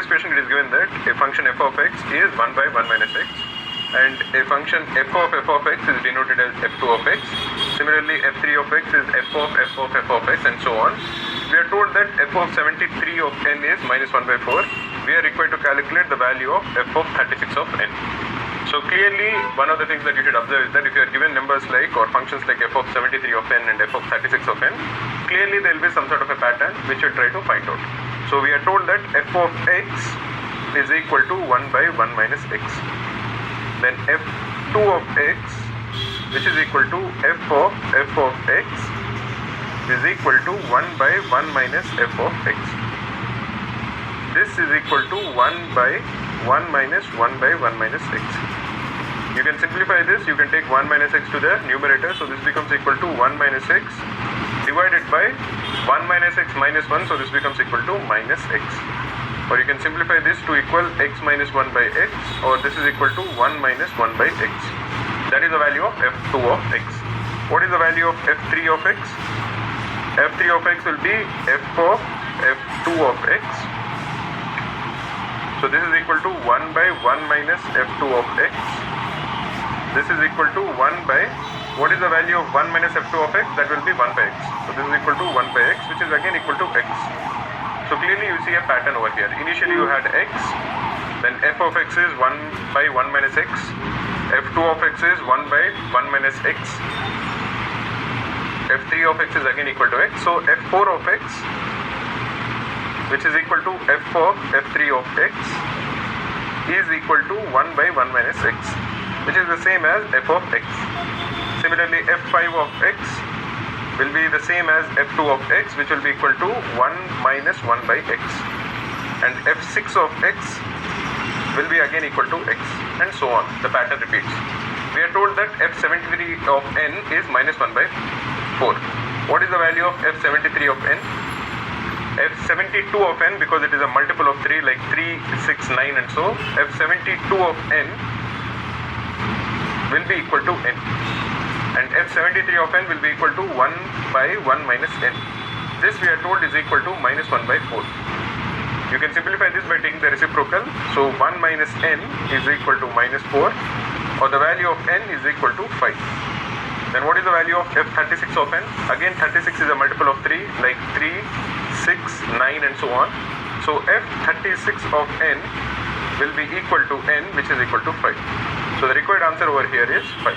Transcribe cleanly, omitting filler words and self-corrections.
this question it is given that a function f of x is 1 by 1 minus x, and a function f of x is denoted as f2 of x. Similarly, f3 of x is f of x, and so on. We are told that f of 73 of n is minus 1 by 4. We are required to calculate the value of f of 36 of n. So clearly, one of the things that you should observe is that if you are given numbers like or functions like f of 73 of n and f of 36 of n, clearly there will be some sort of a pattern which you try to find out. So we are told that f of x is equal to 1 by 1 minus x. Then f2 of x, which is equal to f of x, is equal to 1 by 1 minus f of x. This is equal to 1 by 1 minus 1 by 1 minus x. You can simplify this. You can take 1 minus x to the numerator, so this becomes equal to 1 minus x divided by 1 minus x minus 1, so this becomes equal to minus x. Or you can simplify this to equal x minus 1 by x, or this is equal to 1 minus 1 by x. That is the value of f2 of x. What is the value of f3 of x? f3 of x will be f of f2 of x. So this is equal to 1 by 1 minus f2 of x. This is equal to 1 by, what is the value of 1 minus f2 of x? That will be 1 by x. So this is equal to 1 by x, which is again equal to x. So clearly you see a pattern over here. Initially you had x, then f of x is 1 by 1 minus x, f2 of x is 1 by 1 minus x, f3 of x is again equal to x. So f4 of x, which is equal to f of f3 of x, is equal to 1 by 1 minus x, which is the same as f of x. Similarly, f5 of x will be the same as f2 of x, which will be equal to 1 minus 1 by x. And f6 of x will be again equal to x, and so on. The pattern repeats. We are told that f73 of n is minus 1 by 4. What is the value of f73 of n? f72 of n, because it is a multiple of 3, like 3, 6, 9 and so, f72 of n will be equal to n. And f73 of n will be equal to 1 by 1 minus n. This we are told is equal to minus 1 by 4. You can simplify this by taking the reciprocal. So 1 minus n is equal to minus 4, or the value of n is equal to 5. Then what is the value of f36 of n? Again 36 is a multiple of 3, like 3, 6, 9 and so on. So f36 of n will be equal to n, which is equal to 5. So the required answer over here is 5.